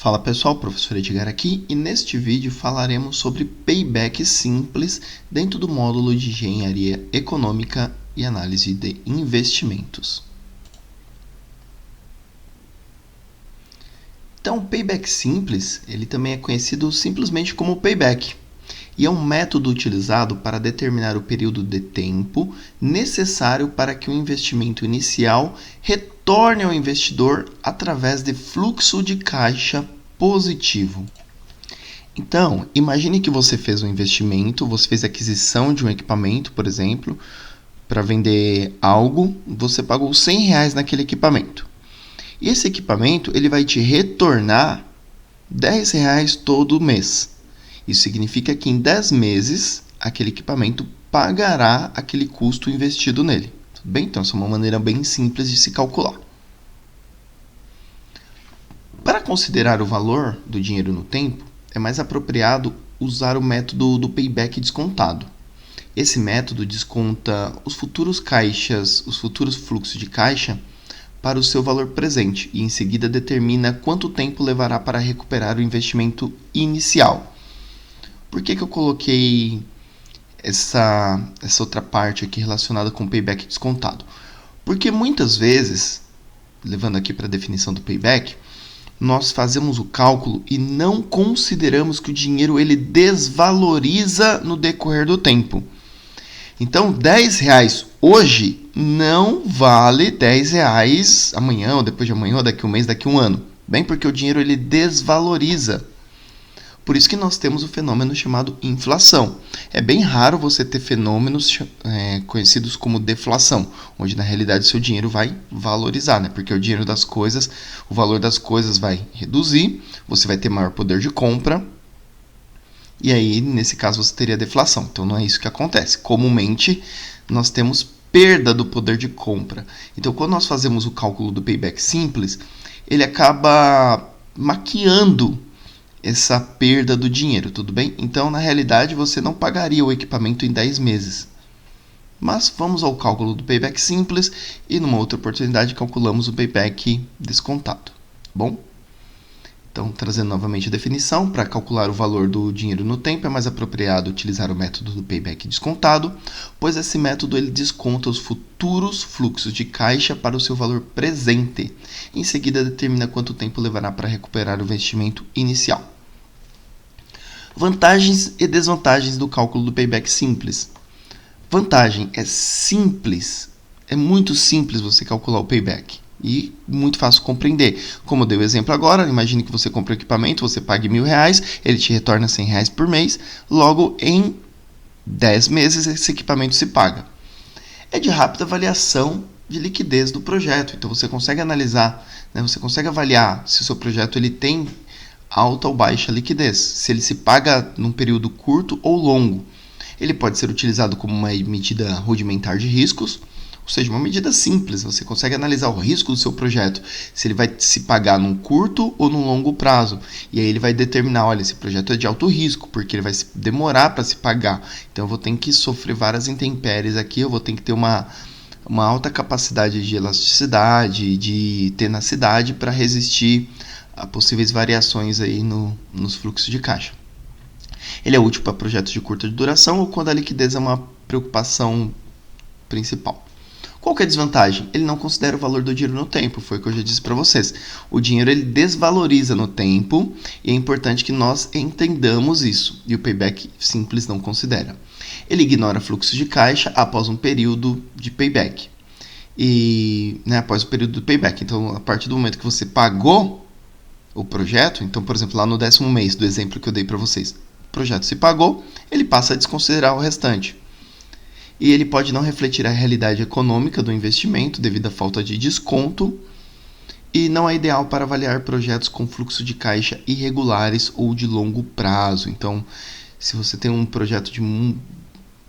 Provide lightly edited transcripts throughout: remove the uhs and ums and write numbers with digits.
Fala pessoal, professor Edgar aqui e neste vídeo falaremos sobre payback simples dentro do módulo de Engenharia Econômica e Análise de Investimentos. Então, o payback simples, ele também é conhecido simplesmente como payback e é um método utilizado para determinar o período de tempo necessário para que o investimento inicial retorne ao investidor através de fluxo de caixa positivo. Então, imagine que você fez um investimento, você fez a aquisição de um equipamento, por exemplo, para vender algo, você pagou R$100 naquele equipamento. E esse equipamento ele vai te retornar R$10 todo mês. Isso significa que em 10 meses, aquele equipamento pagará aquele custo investido nele. Tudo bem? Então, essa é uma maneira bem simples de se calcular. Para considerar o valor do dinheiro no tempo, é mais apropriado usar o método do payback descontado. Esse método desconta os futuros fluxos de caixa para o seu valor presente e em seguida determina quanto tempo levará para recuperar o investimento inicial. Por que eu coloquei essa outra parte aqui relacionada com payback descontado? Porque muitas vezes, levando aqui para a definição do payback, nós fazemos o cálculo e não consideramos que o dinheiro ele desvaloriza no decorrer do tempo. Então, R$10 hoje não vale R$10 amanhã, ou depois de amanhã, ou daqui a um mês, daqui a um ano. Bem, porque o dinheiro ele desvaloriza. Por isso que nós temos o fenômeno chamado inflação. É bem raro você ter fenômenos conhecidos como deflação, onde na realidade o seu dinheiro vai valorizar, né? Porque o valor das coisas vai reduzir, você vai ter maior poder de compra, e aí nesse caso você teria deflação. Então não é isso que acontece. Comumente nós temos perda do poder de compra. Então quando nós fazemos o cálculo do payback simples, ele acaba maquiando essa perda do dinheiro, tudo bem? Então, na realidade, você não pagaria o equipamento em 10 meses. Mas vamos ao cálculo do payback simples e numa outra oportunidade calculamos o payback descontado, bom? Então, trazendo novamente a definição, para calcular o valor do dinheiro no tempo é mais apropriado utilizar o método do payback descontado, pois esse método ele desconta os futuros fluxos de caixa para o seu valor presente. Em seguida, determina quanto tempo levará para recuperar o investimento inicial. Vantagens e desvantagens do cálculo do payback simples. Vantagem é simples, é muito simples você calcular o payback. E muito fácil compreender. Como eu dei o exemplo agora, imagine que você compra um equipamento, você pague R$1.000, ele te retorna R$100 por mês, logo em 10 meses esse equipamento se paga. É de rápida avaliação de liquidez do projeto, então você consegue analisar, você consegue avaliar se o seu projeto ele tem alta ou baixa liquidez, se ele se paga num período curto ou longo. Ele pode ser utilizado como uma medida rudimentar de riscos, ou seja, uma medida simples, você consegue analisar o risco do seu projeto, se ele vai se pagar num curto ou num longo prazo. E aí ele vai determinar, olha, esse projeto é de alto risco, porque ele vai demorar para se pagar. Então eu vou ter que sofrer várias intempéries aqui, eu vou ter que ter uma alta capacidade de elasticidade, de tenacidade para resistir a possíveis variações aí nos fluxos de caixa. Ele é útil para projetos de curta duração ou quando a liquidez é uma preocupação principal. Qual que é a desvantagem? Ele não considera o valor do dinheiro no tempo, foi o que eu já disse para vocês. O dinheiro ele desvaloriza no tempo e é importante que nós entendamos isso. E o payback simples não considera. Ele ignora fluxo de caixa após um período de payback. Após o período do payback. Então, a partir do momento que você pagou o projeto, então, por exemplo, lá no 10º mês do exemplo que eu dei para vocês, o projeto se pagou, ele passa a desconsiderar o restante. E ele pode não refletir a realidade econômica do investimento devido à falta de desconto e não é ideal para avaliar projetos com fluxo de caixa irregulares ou de longo prazo. Então, se você tem um projeto de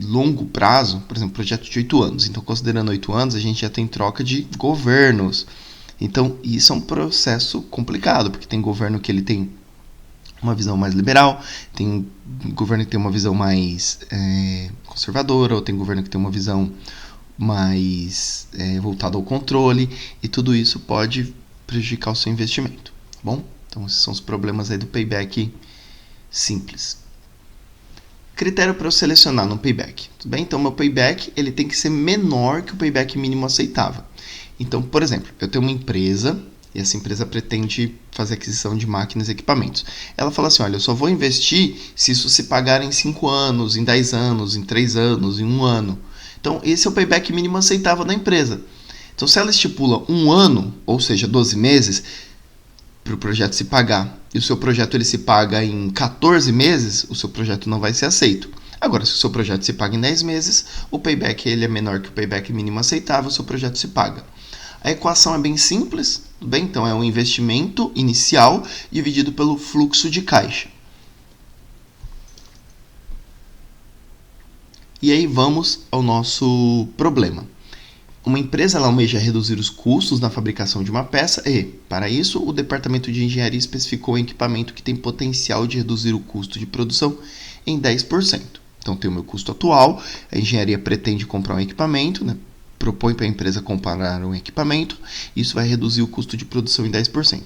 longo prazo, por exemplo, projeto de 8 anos, então considerando 8 anos, a gente já tem troca de governos. Então, isso é um processo complicado, porque tem governo que ele tem uma visão mais liberal, tem governo que tem uma visão mais conservadora, ou tem governo que tem uma visão mais voltada ao controle, e tudo isso pode prejudicar o seu investimento, bom? Então, esses são os problemas aí do payback simples. Critério para eu selecionar no payback. Tudo bem? Então, meu payback ele tem que ser menor que o payback mínimo aceitável. Então, por exemplo, eu tenho uma empresa e essa empresa pretende fazer aquisição de máquinas e equipamentos. Ela fala assim, olha, eu só vou investir se isso se pagar em 5 anos, em 10 anos, em 3 anos, em 1 ano. Então, esse é o payback mínimo aceitável da empresa. Então, se ela estipula 1 ano, ou seja, 12 meses, para o projeto se pagar, e o seu projeto ele se paga em 14 meses, o seu projeto não vai ser aceito. Agora, se o seu projeto se paga em 10 meses, o payback ele é menor que o payback mínimo aceitável, o seu projeto se paga. A equação é bem simples, tudo bem? Então, é um investimento inicial dividido pelo fluxo de caixa. E aí vamos ao nosso problema. Uma empresa ela almeja reduzir os custos na fabricação de uma peça e, para isso, o departamento de engenharia especificou um equipamento que tem potencial de reduzir o custo de produção em 10%. Então, tem o meu custo atual, a engenharia pretende comprar um equipamento, né? Propõe para a empresa comprar um equipamento, isso vai reduzir o custo de produção em 10%.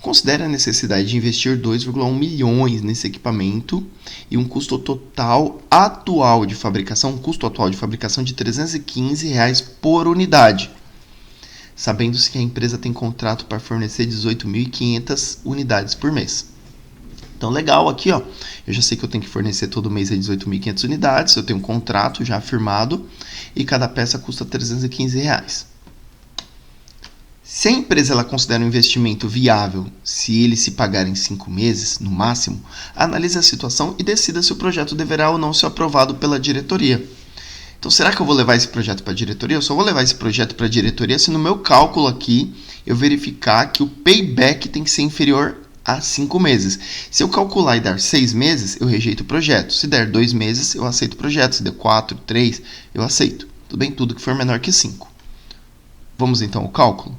Considere a necessidade de investir 2,1 milhões nesse equipamento e um custo atual de fabricação de R$ 315 por unidade, sabendo-se que a empresa tem contrato para fornecer 18.500 unidades por mês. Então, legal aqui, ó, eu já sei que eu tenho que fornecer todo mês 18.500 unidades, eu tenho um contrato já firmado e cada peça custa R$ 315. Se a empresa ela considera um investimento viável, se ele se pagar em 5 meses, no máximo, analise a situação e decida se o projeto deverá ou não ser aprovado pela diretoria. Então, será que eu vou levar esse projeto para a diretoria? Eu só vou levar esse projeto para a diretoria se no meu cálculo aqui eu verificar que o payback tem que ser inferior a 5 meses. Se eu calcular e dar 6 meses, eu rejeito o projeto. Se der 2 meses, eu aceito o projeto. Se der 4, 3, eu aceito. Tudo bem? Tudo que for menor que 5. Vamos então ao cálculo?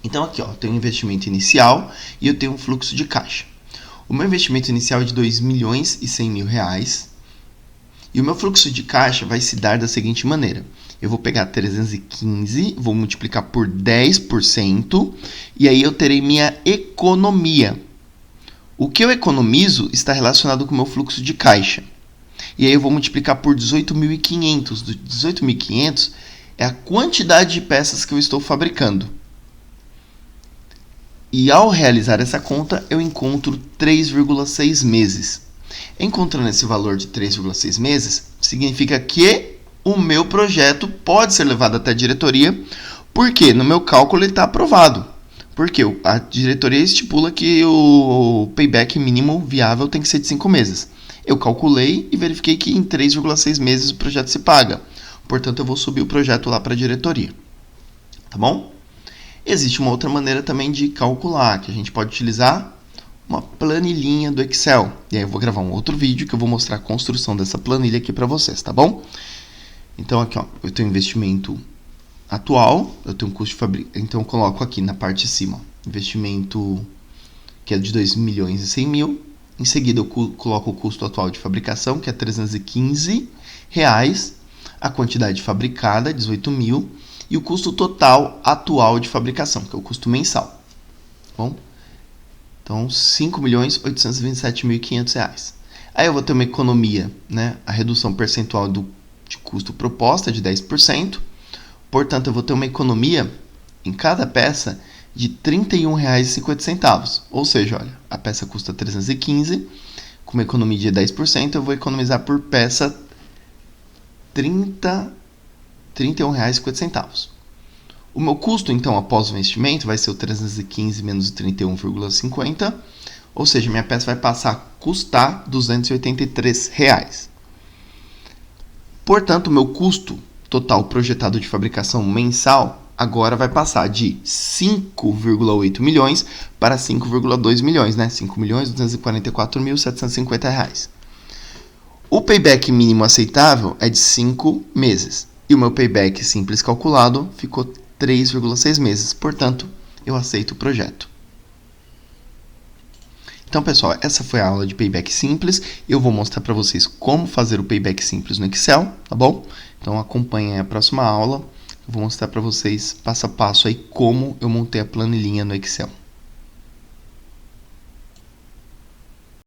Então aqui, ó, eu tenho um investimento inicial e eu tenho um fluxo de caixa. O meu investimento inicial é de R$ 2.100.000 e o meu fluxo de caixa vai se dar da seguinte maneira. Eu vou pegar 315, vou multiplicar por 10% e aí eu terei minha economia. O que eu economizo está relacionado com o meu fluxo de caixa. E aí eu vou multiplicar por 18.500. 18.500 é a quantidade de peças que eu estou fabricando. E ao realizar essa conta, eu encontro 3,6 meses. Encontrando esse valor de 3,6 meses, significa que o meu projeto pode ser levado até a diretoria, porque no meu cálculo ele está aprovado. Porque a diretoria estipula que o payback mínimo viável tem que ser de 5 meses. Eu calculei e verifiquei que em 3,6 meses o projeto se paga. Portanto, eu vou subir o projeto lá para a diretoria. Tá bom? Existe uma outra maneira também de calcular, que a gente pode utilizar uma planilhinha do Excel. E aí eu vou gravar um outro vídeo que eu vou mostrar a construção dessa planilha aqui para vocês, tá bom? Então aqui, ó, eu tenho investimento atual, eu tenho um custo de fabricação, então eu coloco aqui na parte de cima, ó, investimento que é de 2.100.000. Em seguida eu coloco o custo atual de fabricação, que é R$ 315, a quantidade fabricada, 18.000, e o custo total atual de fabricação, que é o custo mensal. Bom, então, R$ 5.827.500. Aí eu vou ter uma economia, né? A redução percentual de custo proposta de 10%. Portanto, eu vou ter uma economia em cada peça de R$ 31,50. Ou seja, olha, a peça custa 315, com uma economia de 10%, eu vou economizar por peça R$ 31,50. O meu custo, então, após o investimento, vai ser o 315 menos o 31,50, ou seja, minha peça vai passar a custar R$ 283. Portanto, o meu custo total projetado de fabricação mensal agora vai passar de 5,8 milhões para 5,2 milhões, né? R$ 5.244.750. O payback mínimo aceitável é de 5 meses. E o meu payback simples calculado ficou 3,6 meses. Portanto, eu aceito o projeto. Então, pessoal, essa foi a aula de payback simples. Eu vou mostrar para vocês como fazer o payback simples no Excel, tá bom? Então, acompanhem a próxima aula. Eu vou mostrar para vocês passo a passo aí como eu montei a planilhinha no Excel.